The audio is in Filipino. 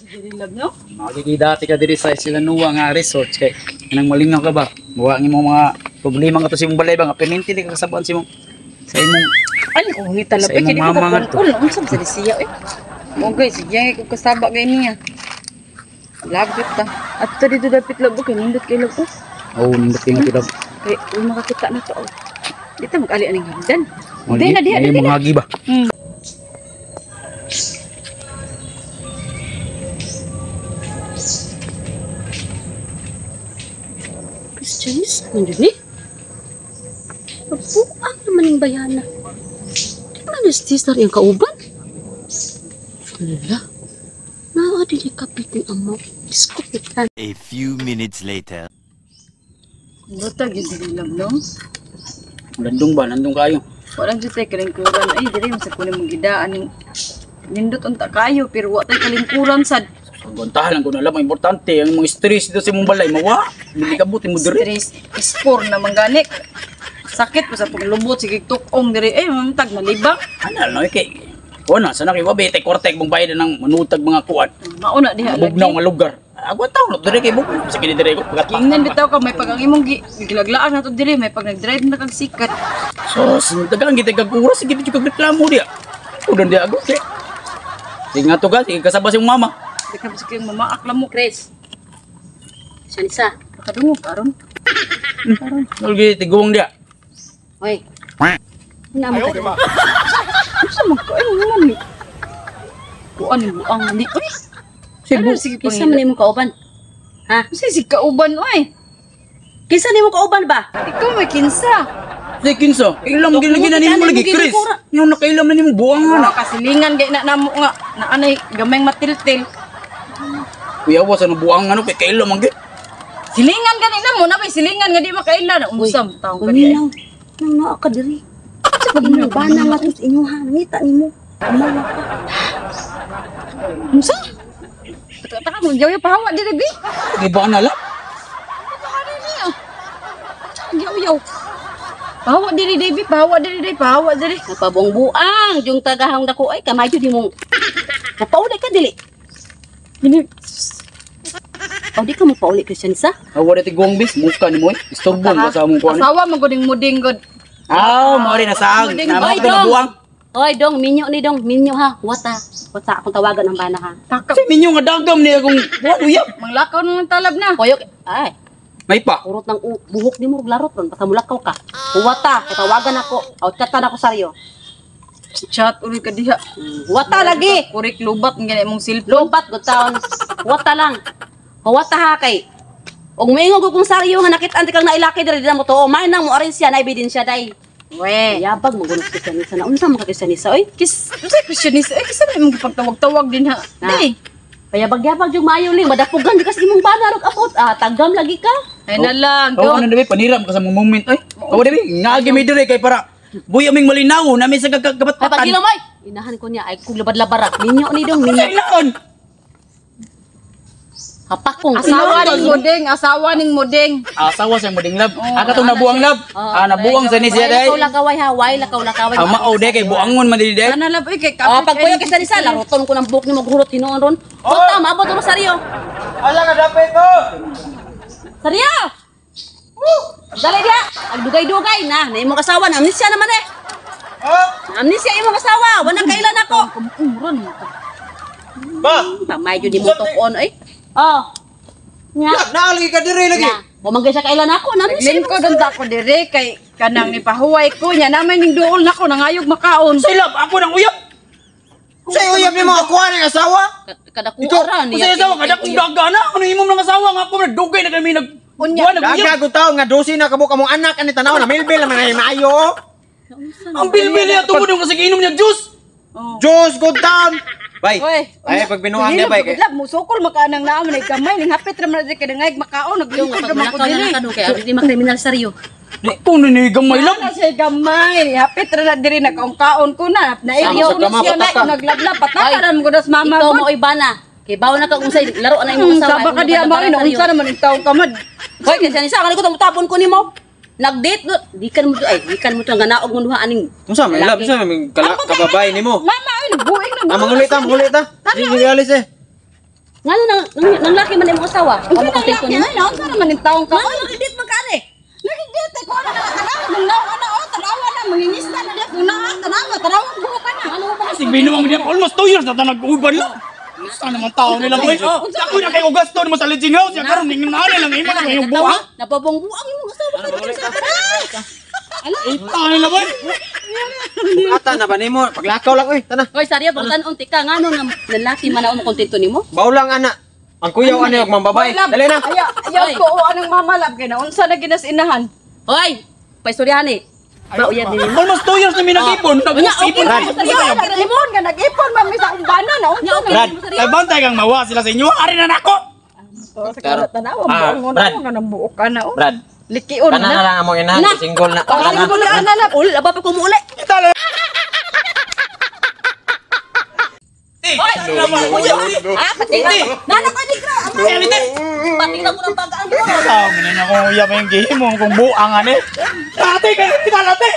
Dirilag no? Makikidati ka diri sa Silanuwa nga resort kay kanang malingaw ka ba? Buwa ng mga problema ka to sa imong balay ba nga permanente ka kasabuan sa imong Ano ko ngita sa lapay kay di imong ko mama nga to. kakul unsa sa siya eh. Mo guys, sige ko kasaba kay niya. Lagot ta. At dito dapit labo kay nindot kay labo. Oh, nindot nga to daw. Kay makakita na to. Dito mag-ali aning hagdan. Oh, Di na diha may di mga na. hagi ba? Christians, nandun eh. Nabuang naman yung bayana. Ano na sister yung kauban? Wala. Naadi niya kapiting amaw. Diskupitan. A few minutes later. Bota gyud dirilag no? Landong ba? Landong kayo. Walang jud tay kalingkuran. Ay diri man sa kuno mong gidaan ning nindot unta kayo pero wa tay kalingkuran sad. Pagbantahan lang ko na alam ang importante ang mga stress dito sa imong balay mawa. Dili ka buti mo diri. Stress spore na mangganik. Sakit pa sa paglubot sige tukong diri ay mamtag na libang. Ano no kay Ona sana kay wabe tay kortek mong bayad ng manutag mga kuan. Mauna diha lagi. Bugnaw nga lugar. Ako taw no diri kay bug sa kini diri ko Ingnan bitaw ka may pag ang imong giglaglaan na to diri may pag nag-drive na kag sikat. So, dagang kita kag oras sige jud kag reklamo dia. Udan dia ako kay. Sige nga to ga, sige kasaba si mama. Di ka bisig kayong mamaak lang mo. Chris. Shanisa. Kadungog karon. Lagi tiguang dia. Hoy. Naman ka. Unsa man ko ay naman ni. Kuan ni buang ni. Uy. Sige Kisa man imong kauban? Ha? Sige kauban oy. Kisa nimo kauban ba? Ikaw may kinsa. Sige kinsa, ilam gilagi na nimo lagi Chris. Yung nakailam na nimo buang nga na. Kasilingan gay na namo nga na anay gamayng matiltil. Kuya wa sa buang ano kay kailam man gid. Silingan gani na mo na may silingan nga di makaila na unsam taong kadi. Nang naa ka diri. Sa imong bana nga tus inyuha ngita nimo. Amawa ka. Unsa? Taka mo yaw pahawa diri bi. Di ba na la? Ano niya? Yaw. Pahawa diri bi, pahawa diri. Napabong-buang yung tagahang dako ay kamayo di mong. Mapauli ka dili. Dili. O di ka mo pauli Christianisa? Awa na tiguang bis, muka nimo eh. Istorbon ba sa among kuan. Asawa mo guding muding god. Mao rin nasaag. Na Oy, mo ka buang. Oy, dong, minyo ni dong, minyo ha. Wata akong tawagan ng bana ha. Takap. Sa minyo nga dagam ni akong buwan uyab. Manglakaw na ng talab na. Koyok, ay, May pa. urot ng buhok ni mo, larot ron, basta mulakaw ka. Wata, tawagan ako, o chatan ako saryo. Chat uli ka diha. Wata lagi. Kurik lubat ng ganyan mong cellphone. Lobat, good taon. Wata lang. Wata ha kay. Og maingog kung saryo nga nakit anti kang nailaki diri mo to. May nang mo arin siya na ebidensya day. We. Yabag mo gulo sa kanisa na. Unsa mo ka kanisa oy? Sa Christianist, eh, kasi may mga pagtawag-tawag din ha. Na. Di. Payabag-yabag yung mayo ling madapugan di kasi imong bana rog apot. Tagam lagi ka. Ay na lang. Awa na dabi paniram ka sa mga moment ay. Awa dabi ngagi mi diri kay para buya ming malinaw namin sa Ay kapatan. pagilo moy. Inahan ko niya ay kung labad-labara. Minyo ni dong minyo. Kailangan. Hapakong. Asawa ning muding. Asawa sa moding lab. Aga tong nabuang lab. Nabuang sa ni siya day. Lakaw lakaway ha, way lakaw lakaway. Ang mao day kay buangon man dili day. Ana lab ay kay Pag kuya kisa ni sa laruton ko ng buhok ni maghurot tinuon ron. Tota, maabot mo saryo. Ala ka dapat to. Saryo! Dali dia. Agdugay-dugay na. Na imong kasawa na amnesia naman eh. Amnesia imong kasawa. Wala kailan ako. umuron. Ba. Pamay jud mo tukon eh. Oh. Nya. Naalagi ka diri lagi. Nya. Bumangay sa kailan ako na amnesia. Lingko doon ko dire kay kanang ni pahuway ko nya naman ning duol nako nangayog makaon. Silap ako nang uyab. Sa uyab ni mga kuha ng asawa. Kada kuara niya. Sa asawa kada kung daga na ano imong ng asawa nga ako na dugay na kami nag Unya, Daga ko tao nga dosi na kabo kamong anak ani tanaw na milbil naman ay maayo. Ang bilbil niya tungod yung kasi inom niya juice. Diyos good time. Bay. Oy, Ay pag binuang niya bay kay. Lab mo sukol makanang naamon ay gamay ning hapit ra man di kada ngayog makaon naglingkod ra man ko Pag dire. na kadung kay di makriminal saryo. Kung nanigang may lab. Ana siya gamay, hapit ra na diri nakaon-kaon ko na. Naiyaw Sama sa na kama, siya na pataka. naglabla patakaran mo das mama Ikaw ko. mo ibana. Kay bawo na ka kung say laro na imong asawa. Saba ka diha mo ina unsa naman ning taong kamad. Hoy, kasi ni sa kaniko tapon ko nimo. Nag-date no. Di kan mo to nga naog mo duha aning. Unsa may love sa may kababay nimo. Mama ay nagbuing na. Mangulit ta. Di realis eh. Ngano nang laki man imong asawa? Amo kontento nimo? Ano sa naman yung taong ka? Ngano nagdit magkari? Nagigit ko na tanawa ng lawa na tanawa na mangingista na dia kuna tanawa buho ka na. Ano ba Kasi binuwang niya almost 2 years na nag-uban lang. Saan naman tao nila mo eh? Ako na kayo gasto mo sa Legend House. Yan karon ning nana lang imo na yung buha. Napabongbuang imong asawa sa Ita nila ba? Ata na ba nimo? Paglakaw lang oy, tana. Hoy, Sarya, pagtan-on tika ngano nga lalaki man mo kontento nimo? Baulang ana. Ang kuyaw ani og mambabay. Dali na. Ayaw ko o anong mamalab kay na unsa na ginas-inahan. Hoy, paistoryani. Mauyad din mo. Almost 2 years na minag-ipon. Nya okay Nag-ipon. na Sarya. Limon ka nag-ipon mami sa umbana na Nya okay Brad, na Sarya. kay bantay kang mawa sila sa inyo. Ari na nako. sa tanawa buo Brad. nga nang buo ka na. Brad, Likion tanan na na. lang amo ina, Na. single na. Ang Tanan mo na. na na ul, aba pa kumuuli. Kita lang. Hoy, ah, pati na. Nana ka digro. Pati na mo ng pag-ang. Sa mo na ko iya pa yung game mo kung buang ani. Ate, kita natin.